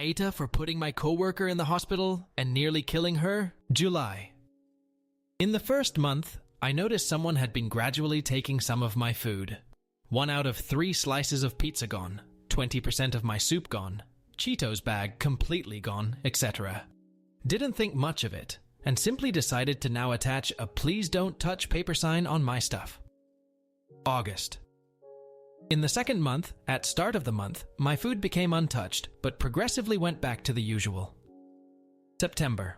AITA for putting my coworker in the hospital and nearly killing her. July. In the first month, I noticed someone had been gradually taking some of my food. 1 out of 3 slices of pizza gone, 20% of my soup gone, Cheetos bag completely gone, etc. Didn't think much of it, and simply decided to now attach a "please don't touch" paper sign on my stuff. August. In the second month, at start of the month, my food became untouched, but progressively went back to the usual. September.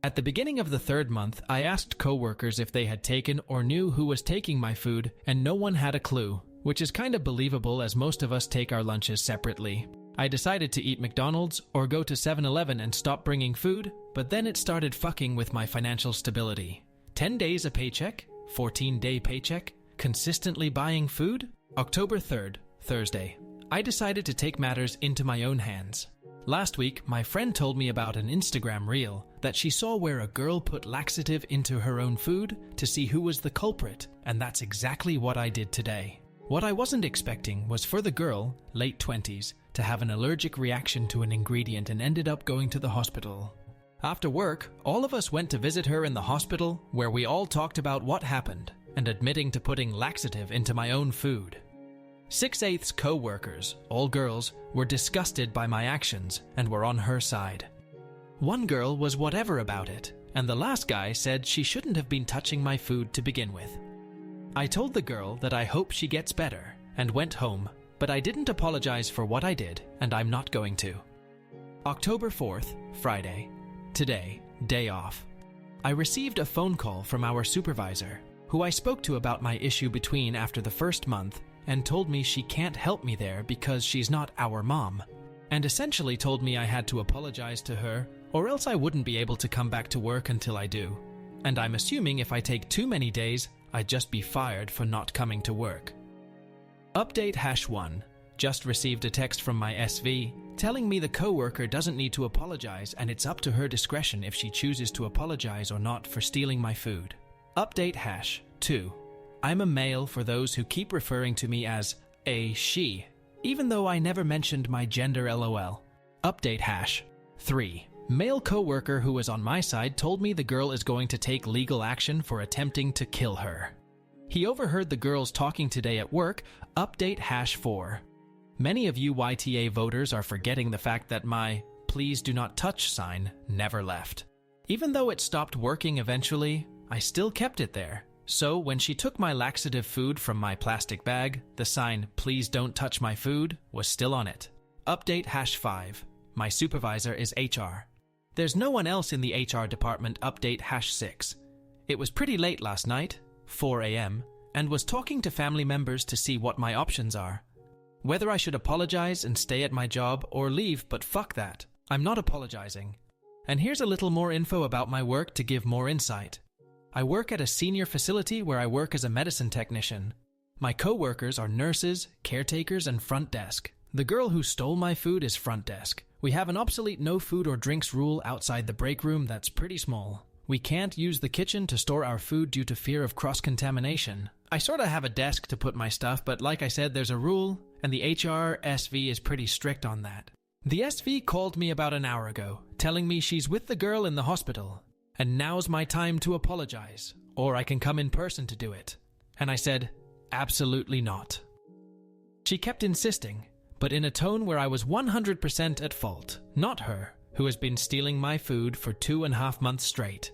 At the beginning of the third month, I asked coworkers if they had taken or knew who was taking my food, and no one had a clue, which is kind of believable as most of us take our lunches separately. I decided to eat McDonald's or go to 7-Eleven and stop bringing food, but then it started fucking with my financial stability. 10 days a paycheck, 14-day paycheck, consistently buying food. October 3rd, Thursday. I decided to take matters into my own hands. Last week, my friend told me about an Instagram reel that she saw where a girl put laxative into her own food to see who was the culprit, and that's exactly what I did today. What I wasn't expecting was for the girl, late 20s, to have an allergic reaction to an ingredient and ended up going to the hospital. After work, all of us went to visit her in the hospital, where we all talked about what happened and admitting to putting laxative into my own food. 6/8 co-workers, all girls, were disgusted by my actions and were on her side. One girl was whatever about it, and the last guy said she shouldn't have been touching my food to begin with. I told the girl that I hope she gets better and went home, but I didn't apologize for what I did, and I'm not going to. October 4th, Friday. Today, day off. I received a phone call from our supervisor, who I spoke to about my issue between after the first month, and told me she can't help me there because she's not our mom, and essentially told me I had to apologize to her or else I wouldn't be able to come back to work until I do. And I'm assuming if I take too many days, I'd just be fired for not coming to work. Update #1. Just received a text from my SV telling me the coworker doesn't need to apologize and it's up to her discretion if she chooses to apologize or not for stealing my food. Update #2. I'm a male for those who keep referring to me as a she, even though I never mentioned my gender lol. Update #3. Male coworker who was on my side told me the girl is going to take legal action for attempting to kill her. He overheard the girls talking today at work. Update #4. Many of you YTA voters are forgetting the fact that my "please do not touch" sign never left. Even though it stopped working eventually, I still kept it there. So when she took my laxative food from my plastic bag, the sign "please don't touch my food" was still on it. Update #5. My supervisor is HR. There's no one else in the HR department. Update #6. It was pretty late last night, 4 a.m., and was talking to family members to see what my options are. Whether I should apologize and stay at my job or leave, but fuck that. I'm not apologizing. And here's a little more info about my work to give more insight. I work at a senior facility where I work as a medicine technician. My co-workers are nurses, caretakers, and front desk. The girl who stole my food is front desk. We have an obsolete no food or drinks rule outside the break room that's pretty small. We can't use the kitchen to store our food due to fear of cross-contamination. I sorta have a desk to put my stuff, but like I said, there's a rule, and the HR SV is pretty strict on that. The SV called me about an hour ago, telling me she's with the girl in the hospital, and now's my time to apologize, or I can come in person to do it. And I said, absolutely not. She kept insisting, but in a tone where I was 100% at fault, not her, who has been stealing my food for 2.5 months straight.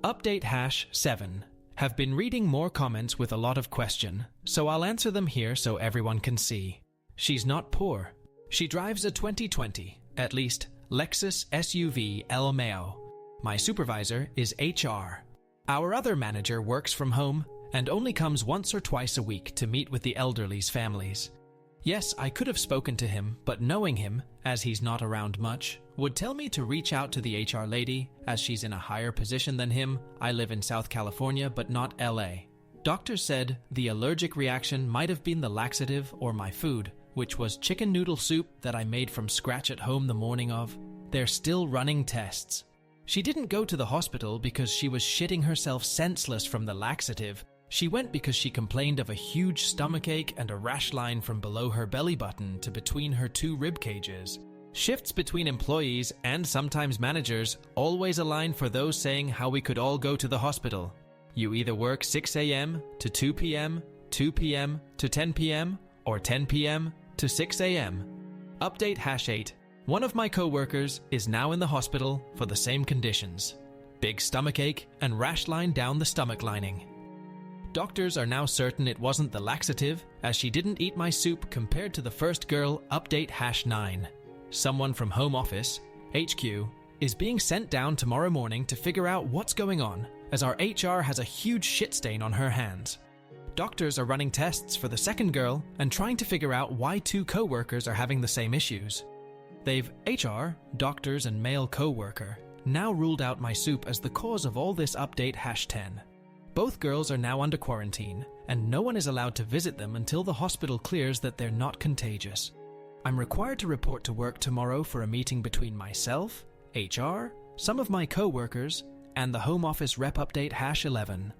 Update #7. Have been reading more comments with a lot of question, so I'll answer them here so everyone can see. She's not poor. She drives a 2020, at least, Lexus SUV El Meo. My supervisor is HR. Our other manager works from home and only comes once or twice a week to meet with the elderly's families. Yes, I could have spoken to him, but knowing him, as he's not around much, would tell me to reach out to the HR lady, as she's in a higher position than him. I live in South California, but not LA. Doctors said the allergic reaction might have been the laxative or my food, which was chicken noodle soup that I made from scratch at home the morning of. They're still running tests. She didn't go to the hospital because she was shitting herself senseless from the laxative. She went because she complained of a huge stomachache and a rash line from below her belly button to between her 2 rib cages. Shifts between employees and sometimes managers always align for those saying how we could all go to the hospital. You either work 6 a.m. to 2 p.m., 2 p.m. to 10 p.m., or 10 p.m. to 6 a.m. Update #8. One of my co-workers is now in the hospital for the same conditions. Big stomachache and rash line down the stomach lining. Doctors are now certain it wasn't the laxative, as she didn't eat my soup compared to the first girl. Update #9. Someone from Home Office, HQ, is being sent down tomorrow morning to figure out what's going on, as our HR has a huge shit stain on her hands. Doctors are running tests for the second girl and trying to figure out why 2 co-workers are having the same issues. They've HR, doctors and male co-worker now ruled out my soup as the cause of all this. Update #10. Both girls are now under quarantine, and no one is allowed to visit them until the hospital clears that they're not contagious. I'm required to report to work tomorrow for a meeting between myself, HR, some of my co-workers, and the Home Office rep. Update #11.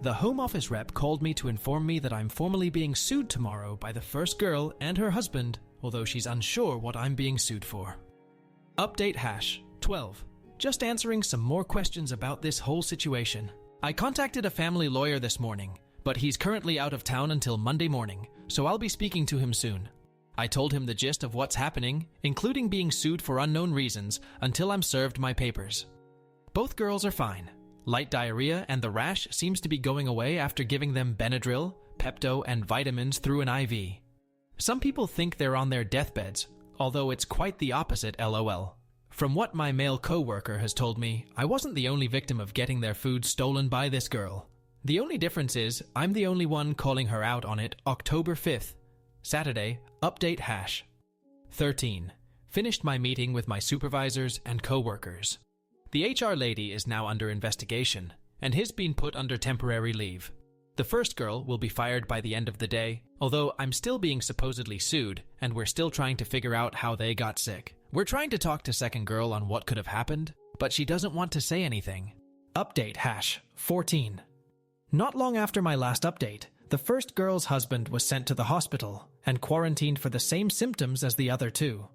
The Home Office rep called me to inform me that I'm formally being sued tomorrow by the first girl and her husband, although she's unsure what I'm being sued for. Update #12. Just answering some more questions about this whole situation. I contacted a family lawyer this morning, but he's currently out of town until Monday morning, so I'll be speaking to him soon. I told him the gist of what's happening, including being sued for unknown reasons, until I'm served my papers. Both girls are fine. Light diarrhea and the rash seems to be going away after giving them Benadryl, Pepto, and vitamins through an IV. Some people think they're on their deathbeds, although it's quite the opposite, lol. From what my male co-worker has told me, I wasn't the only victim of getting their food stolen by this girl. The only difference is I'm the only one calling her out on it. October 5th. Saturday. Update #13. Finished my meeting with my supervisors and co-workers. The HR lady is now under investigation, and has been put under temporary leave. The first girl will be fired by the end of the day, although I'm still being supposedly sued, and we're still trying to figure out how they got sick. We're trying to talk to second girl on what could have happened, but she doesn't want to say anything. Update #14. Not long after my last update, the first girl's husband was sent to the hospital and quarantined for the same symptoms as the other 2.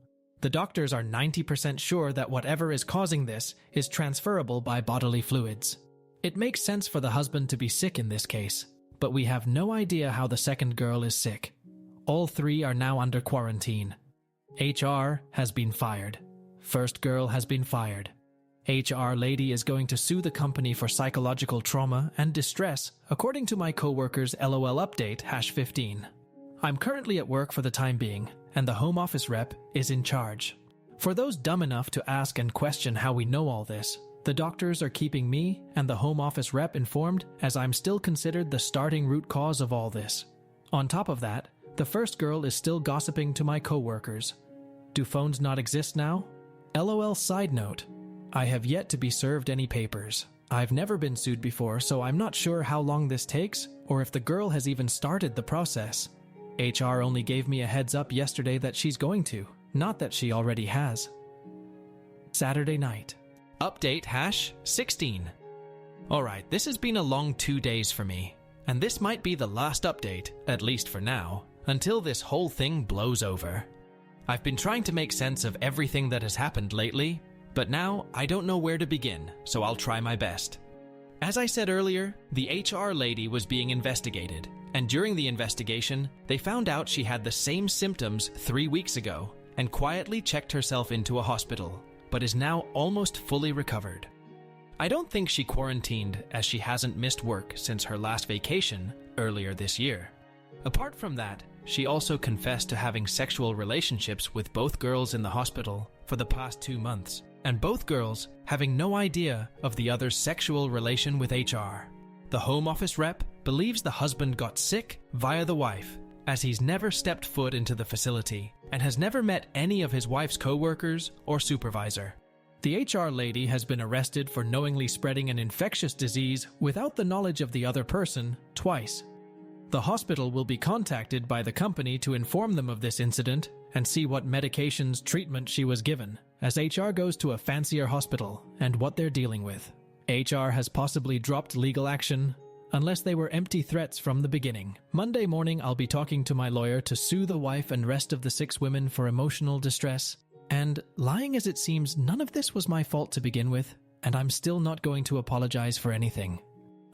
The doctors are 90% sure that whatever is causing this is transferable by bodily fluids. It makes sense for the husband to be sick in this case, but we have no idea how the second girl is sick. All 3 are now under quarantine. HR has been fired. First girl has been fired. HR lady is going to sue the company for psychological trauma and distress, according to my co-worker's LOL. Update #15. I'm currently at work for the time being, and the Home Office rep is in charge. For those dumb enough to ask and question how we know all this, the doctors are keeping me and the Home Office rep informed, as I'm still considered the starting root cause of all this. On top of that, the first girl is still gossiping to my co-workers. Do phones not exist now? LOL. Side note, I have yet to be served any papers. I've never been sued before, so I'm not sure how long this takes, or if the girl has even started the process. HR only gave me a heads up yesterday that she's going to, not that she already has. Saturday night. Update #16. Alright, this has been a long 2 days for me, and this might be the last update, at least for now, until this whole thing blows over. I've been trying to make sense of everything that has happened lately, but now I don't know where to begin, so I'll try my best. As I said earlier, the HR lady was being investigated, and during the investigation, they found out she had the same symptoms 3 weeks ago and quietly checked herself into a hospital, but is now almost fully recovered. I don't think she quarantined, as she hasn't missed work since her last vacation earlier this year. Apart from that, she also confessed to having sexual relationships with both girls in the hospital for the past 2 months, and both girls having no idea of the other's sexual relation with HR. The Home Office rep believes the husband got sick via the wife, as he's never stepped foot into the facility and has never met any of his wife's co-workers or supervisor. The HR lady has been arrested for knowingly spreading an infectious disease without the knowledge of the other person twice. The hospital will be contacted by the company to inform them of this incident and see what medications treatment she was given, as HR goes to a fancier hospital and what they're dealing with. HR has possibly dropped legal action, unless they were empty threats from the beginning. Monday morning I'll be talking to my lawyer to sue the wife and rest of the 6 women for emotional distress, And lying as it seems, none of this was my fault to begin with, and I'm still not going to apologize for anything.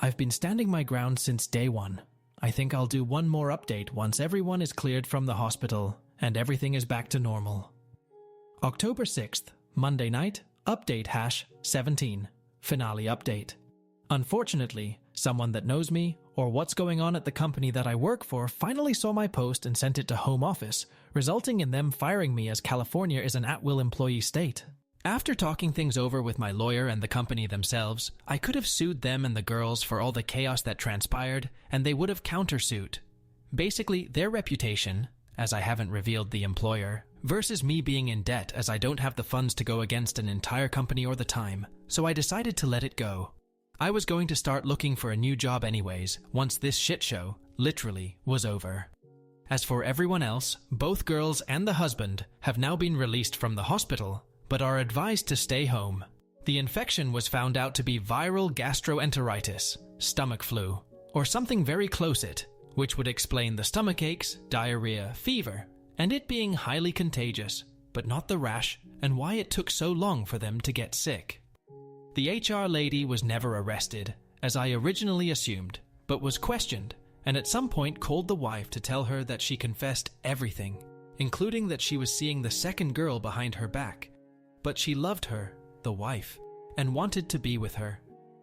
I've been standing my ground since day one. I think I'll do one more update once everyone is cleared from the hospital and everything is back to normal. October 6th, Monday night, update #17, finale update. Unfortunately, someone that knows me or what's going on at the company that I work for finally saw my post and sent it to home office, resulting in them firing me as California is an at-will employee state. After talking things over with my lawyer and the company themselves, I could have sued them and the girls for all the chaos that transpired, and they would have countersued. Basically, their reputation, as I haven't revealed the employer, versus me being in debt as I don't have the funds to go against an entire company or the time, so I decided to let it go. I was going to start looking for a new job anyways, once this shit show, literally, was over. As for everyone else, both girls and the husband have now been released from the hospital, but are advised to stay home. The infection was found out to be viral gastroenteritis, stomach flu, or something very close it, which would explain the stomach aches, diarrhea, fever, and it being highly contagious, but not the rash, and why it took so long for them to get sick. The HR lady was never arrested, as I originally assumed, but was questioned, and at some point called the wife to tell her that she confessed everything, including that she was seeing the second girl behind her back. But she loved her, the wife, and wanted to be with her.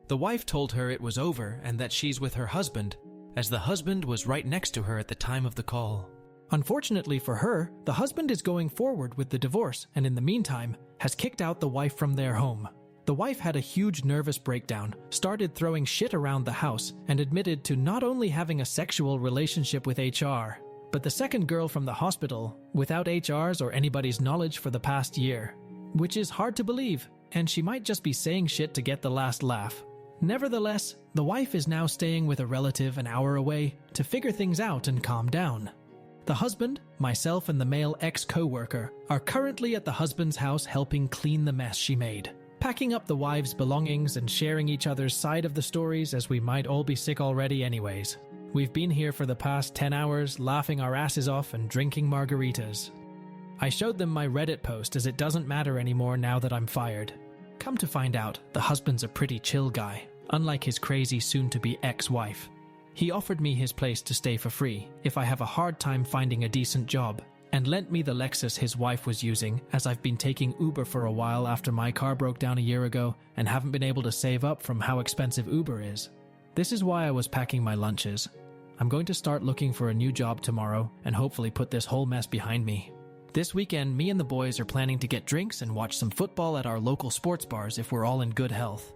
The wife told her it was over and that she's with her husband, as the husband was right next to her at the time of the call. Unfortunately for her, the husband is going forward with the divorce and in the meantime has kicked out the wife from their home. The wife had a huge nervous breakdown, started throwing shit around the house, and admitted to not only having a sexual relationship with HR, but the second girl from the hospital, without HR's or anybody's knowledge for the past year. Which is hard to believe, and she might just be saying shit to get the last laugh. Nevertheless, the wife is now staying with a relative an hour away to figure things out and calm down. The husband, myself and the male ex-coworker are currently at the husband's house helping clean the mess she made, packing up the wife's belongings and sharing each other's side of the stories as we might all be sick already anyways. We've been here for the past 10 hours laughing our asses off and drinking margaritas. I showed them my Reddit post as it doesn't matter anymore now that I'm fired. Come to find out, the husband's a pretty chill guy, unlike his crazy soon-to-be ex-wife. He offered me his place to stay for free if I have a hard time finding a decent job, and lent me the Lexus his wife was using as I've been taking Uber for a while after my car broke down a year ago and haven't been able to save up from how expensive Uber is. This is why I was packing my lunches. I'm going to start looking for a new job tomorrow and hopefully put this whole mess behind me. This weekend, me and the boys are planning to get drinks and watch some football at our local sports bars if we're all in good health.